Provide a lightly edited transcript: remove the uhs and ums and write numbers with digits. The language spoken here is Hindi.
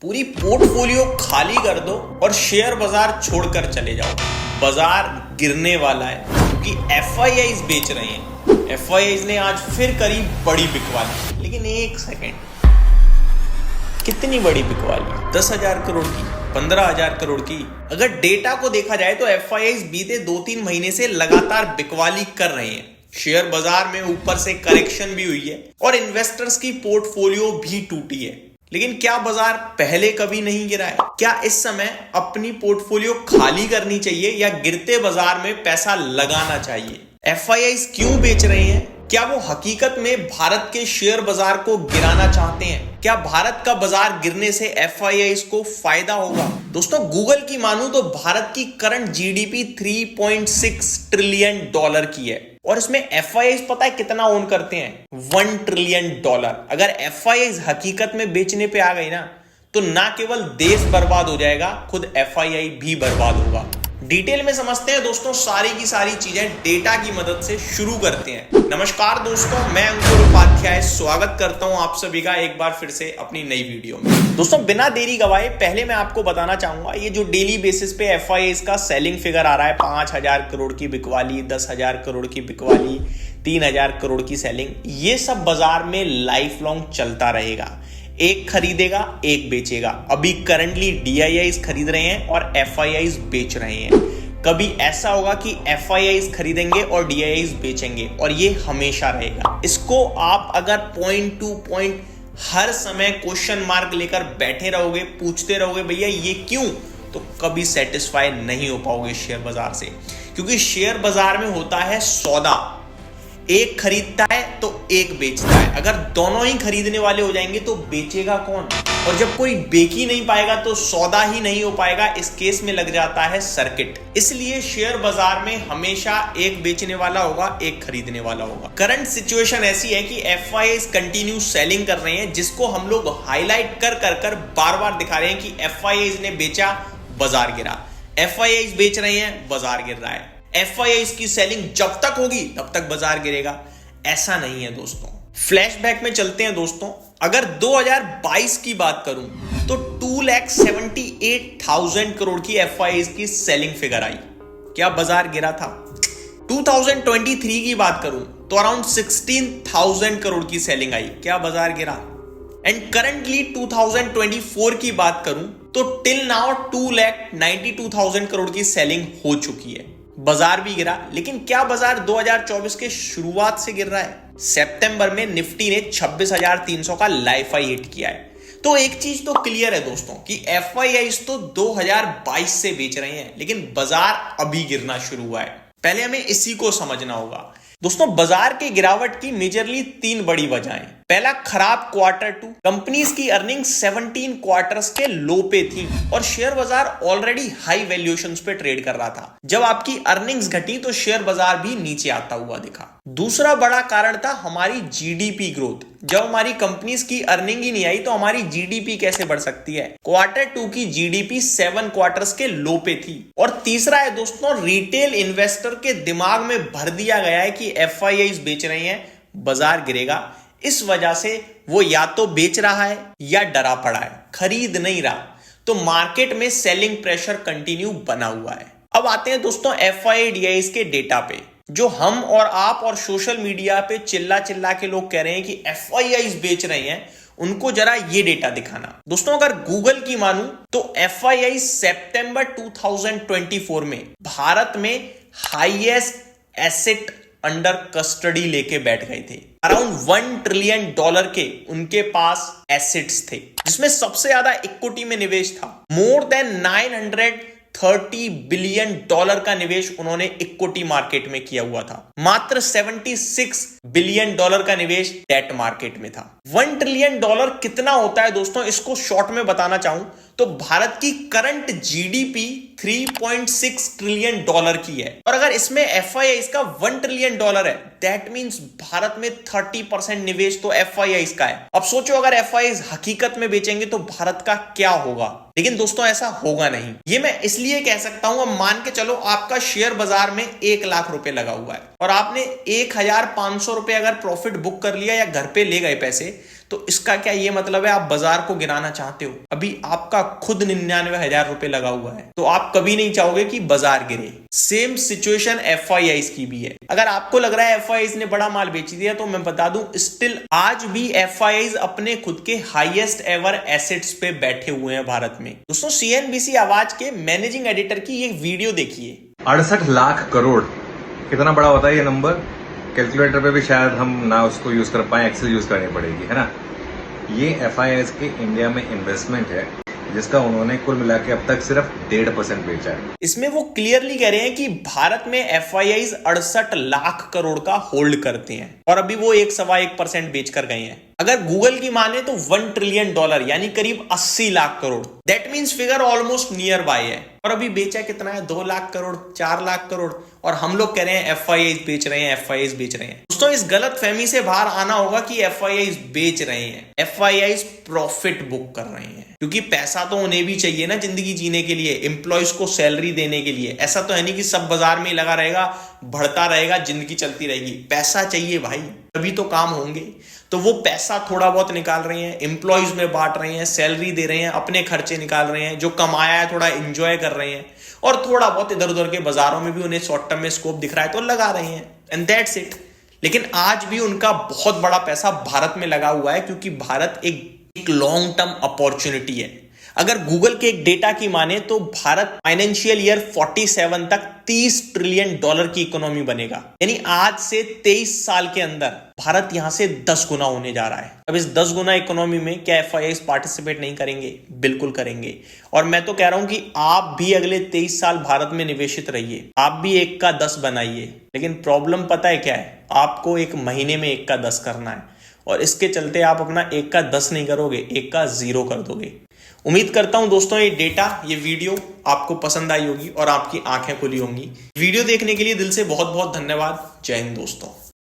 पूरी पोर्टफोलियो खाली कर दो और शेयर बाजार छोड़कर चले जाओ। बाजार गिरने वाला है क्योंकि एफआईआईज बेच रहे हैं। एफआईआईज ने आज फिर करी बड़ी बिकवाली, लेकिन एक सेकेंड, कितनी बड़ी बिकवाली? 10,000 करोड़ की, 15,000 करोड़ की। अगर डेटा को देखा जाए तो एफआईआईज बीते 2-3 महीने से लगातार बिकवाली कर रहे हैं। शेयर बाजार में ऊपर से करेक्शन भी हुई है और इन्वेस्टर्स की पोर्टफोलियो भी टूटी है। लेकिन क्या बाजार पहले कभी नहीं गिरा है? क्या इस समय अपनी पोर्टफोलियो खाली करनी चाहिए या गिरते बाजार में पैसा लगाना चाहिए? एफआईआईज क्यों बेच रहे हैं? क्या वो हकीकत में भारत के शेयर बाजार को गिराना चाहते हैं? क्या भारत का बाजार गिरने से एफआईआईज को फायदा होगा? दोस्तों, गूगल की मानूं तो भारत की करंट जीडीपी $3.6 ट्रिलियन की है और इसमें एफआईआईज पता है कितना ओन करते हैं? $1 ट्रिलियन। अगर एफआईआईज हकीकत में बेचने पे आ गई तो ना केवल देश बर्बाद हो जाएगा, खुद एफआईआई भी बर्बाद होगा। डिटेल में समझते हैं दोस्तों सारी की सारी चीजें डेटा की मदद से। शुरू करते हैं। नमस्कार दोस्तों, मैं अंकुर उपाध्याय स्वागत करता हूं आप सभी का एक बार फिर से अपनी नई वीडियो में। दोस्तों, बिना देरी गवाए पहले मैं आपको बताना चाहूंगा, ये जो डेली बेसिस पे एफआईआईज का सेलिंग फिगर आ रहा है, 5,000 करोड़ की बिकवाली, 10,000 करोड़ की बिकवाली, 3,000 करोड़ की सेलिंग, ये सब बाजार में लाइफ लॉन्ग चलता रहेगा। एक खरीदेगा, एक बेचेगा। अभी करंटली डीआईआईज खरीद रहे हैं और एफआईआईज बेच रहे हैं। कभी ऐसा होगा कि एफआईआईज खरीदेंगे और डीआईआईज बेचेंगे और ये हमेशा रहेगा। इसको आप अगर पॉइंट टू पॉइंट हर समय क्वेश्चन मार्क लेकर बैठे रहोगे, पूछते रहोगे भैया ये क्यों, तो कभी सेटिस्फाई नहीं हो पाओगे शेयर बाजार से। क्योंकि शेयर बाजार में होता है सौदा, एक खरीदता है तो एक बेचता है। अगर दोनों ही खरीदने वाले हो जाएंगे तो बेचेगा कौन? और जब कोई बेच ही नहीं पाएगा तो सौदा ही नहीं हो पाएगा। इस केस में लग जाता है सर्किट। इसलिए शेयर बाजार में हमेशा एक बेचने वाला होगा, एक खरीदने वाला होगा। करंट सिचुएशन ऐसी है कि एफआईआईज कंटिन्यू सेलिंग कर रहे हैं, जिसको हम लोग हाईलाइट कर बार बार दिखा रहे हैं कि एफआईआईज ने बेचा, बाजार गिरा। एफआईआईज बेच रहे हैं, बाजार गिर रहा है। एफआईआईज की सेलिंग जब तक होगी तब तक बाजार गिरेगा, ऐसा नहीं है दोस्तों। फ्लैशबैक में चलते हैं दोस्तों। अगर 2022 की बात करूं तो 2,78,000 करोड़ की एफआईआईज की सेलिंग फिगर आई। क्या बाजार गिरा था? 2023 की बात करूं तो अराउंड 16,000 करोड़ की सेलिंग आई। क्या बाजार गिरा? एंड करंटली 2024 की बात करूं तो टिल नाउ 2,92,000 करोड़ की सेलिंग हो चुकी है। बाजार भी गिरा, लेकिन क्या बाजार 2024 के शुरुआत से गिर रहा है? सितंबर में निफ्टी ने 26,300 का लाइफ हाई हिट किया है। तो एक चीज तो क्लियर है दोस्तों कि एफआईआईज तो 2022 से बेच रहे हैं, लेकिन बाजार अभी गिरना शुरू हुआ है। पहले हमें इसी को समझना होगा। दोस्तों, बाजार की गिरावट की मेजरली 3 बड़ी वजहें। पहला, खराब Q2। कंपनीज की अर्निंग 17 क्वार्टर्स के लो पे थी और शेयर बाजार ऑलरेडी हाई वैल्यूएशंस पे ट्रेड कर रहा था। जब आपकी अर्निंग्स घटी तो शेयर बाजार भी नीचे आता हुआ दिखा। दूसरा बड़ा कारण था हमारी जीडीपी ग्रोथ। जब हमारी कंपनीज की अर्निंग ही नहीं आई तो हमारी जीडीपी कैसे बढ़ सकती है? Q2 की जीडीपी 7 क्वार्टर्स के लो पे थी। और तीसरा है दोस्तों, रिटेल इन्वेस्टर के दिमाग में भर दिया गया है कि एफआईआईज बेच रहे हैं, बाजार गिरेगा। इस वजह से वो या तो बेच रहा है या डरा पड़ा है, खरीद नहीं रहा। तो मार्केट में सेलिंग प्रेशर कंटिन्यू बना हुआ है। अब आते हैं दोस्तों एफआईआई डीआईआईज के डेटा पे। जो हम और आप और सोशल मीडिया पे चिल्ला के लोग कह रहे हैं कि एफआईआईज बेच रहे हैं, उनको जरा ये डेटा दिखाना। दोस्तों, अगर गूगल की मानूं तो एफआईआई सितंबर 2024 में भारत में हाईएस्ट एसेट अंडर कस्टडी लेके बैठ गए थे। अराउंड $1 ट्रिलियन के उनके पास एसेट्स थे, जिसमें सबसे ज्यादा इक्विटी में निवेश था। मोर देन $930 बिलियन का निवेश उन्होंने इक्विटी मार्केट में किया हुआ था। मात्र $76 बिलियन का निवेश डेट मार्केट में था। $1 ट्रिलियन कितना होता है दोस्तों? इसको शॉर्ट में बताना चाहूं तो भारत की करंट जीडीपी $3.6 ट्रिलियन की है। और अगर इसमें एफआईआईज का $1 ट्रिलियन है, दैट मींस भारत में 30% निवेश तो एफआईआईज का है। अब सोचो अगर एफआईआईज हकीकत में बेचेंगे तो भारत का क्या होगा? लेकिन दोस्तों, ऐसा होगा नहीं। ये मैं इसलिए कह सकता हूं, अब मान के चलो आपका शेयर बाजार में 1 लाख रुपए लगा हुआ है और आपने 1,500 रुपए अगर प्रॉफिट बुक कर लिया या घर पे ले गए पैसे, तो इसका क्या ये मतलब है आप बाजार को गिराना चाहते हो? अभी आपका खुद 99,000 रुपए लगा हुआ है, तो आप कभी नहीं चाहोगे कि बाजार गिरे। सेम सिचुएशन FIIs की भी है। अगर आपको लग रहा है FIIs ने बड़ा माल बेच दिया, तो मैं बता दूं स्टिल आज भी FIIs अपने खुद के हाईएस्ट एवर एसेट्स पे बैठे हुए हैं भारत में। दोस्तों CNBC आवाज के मैनेजिंग एडिटर की ये वीडियो देखिए। 68 लाख करोड़, कितना बड़ा होता है ये नंबर? कैलकुलेटर पे भी शायद हम ना उसको यूज कर पाए, एक्सेल यूज करनी पड़ेगी, है ना। ये FIIs के इंडिया में इन्वेस्टमेंट है, जिसका उन्होंने कुल मिला के अब तक सिर्फ 1.5% बेचा है। इसमें वो क्लियरली कह रहे हैं कि भारत में FIIs 68 लाख करोड़ का होल्ड करते हैं और अभी वो 1.25% बेचकर गए हैं। अगर गूगल की माने तो $1 ट्रिलियन यानी करीब 80 lakh crore. That means figure almost near by है। और अभी बेचा कितना है? 2 लाख करोड़, 4 लाख करोड़। और हम लोग कह रहे हैं FIIs बेच रहे हैं, FIIs बेच रहे हैं। दोस्तों इस गलत फहमी से बाहर आना होगा कि FIIs बेच रहे हैं। FIIs प्रॉफिट बुक कर रहे हैं, क्योंकि पैसा तो उन्हें भी चाहिए ना जिंदगी जीने के लिए, एम्प्लॉयज को सैलरी देने के लिए। ऐसा तो है नहीं कि सब बाजार में लगा रहेगा, बढ़ता रहेगा, जिंदगी चलती रहेगी। पैसा चाहिए भाई, तभी तो काम होंगे। तो वो पैसा थोड़ा बहुत निकाल रहे हैं, एम्प्लॉयज में बांट रहे हैं, सैलरी दे रहे हैं, अपने खर्चे निकाल रहे हैं, जो कमाया है थोड़ा एंजॉय कर रहे हैं, और थोड़ा बहुत इधर उधर के बाजारों में भी उन्हें शॉर्ट टर्म में स्कोप दिख रहा है तो लगा रहे हैं, एंड दैट्स इट। लेकिन आज भी उनका बहुत बड़ा पैसा भारत में लगा हुआ है, क्योंकि भारत एक लॉन्ग टर्म अपॉर्चुनिटी है। अगर गूगल के एक डेटा की माने तो भारत फाइनेंशियल ईयर 47 तक $30 ट्रिलियन की इकोनॉमी बनेगा। यानी आज से 23 साल के अंदर भारत यहां से 10 गुना होने जा रहा है। अब इस 10 गुना इकोनॉमी में क्या FIIs पार्टिसिपेट नहीं करेंगे? बिल्कुल करेंगे। और मैं तो कह रहा हूं कि आप भी अगले 23 साल भारत में निवेशित रहिए, आप भी 1 का 10 बनाइए। लेकिन प्रॉब्लम पता है क्या है? आपको 1 महीने में 1 का 10 करना है, और इसके चलते आप अपना 1 का 10 नहीं करोगे, 1 का 0 कर दोगे। उम्मीद करता हूं दोस्तों ये डेटा, ये वीडियो आपको पसंद आई होगी और आपकी आंखें खुली होंगी। वीडियो देखने के लिए दिल से बहुत बहुत धन्यवाद। जय हिंद दोस्तों।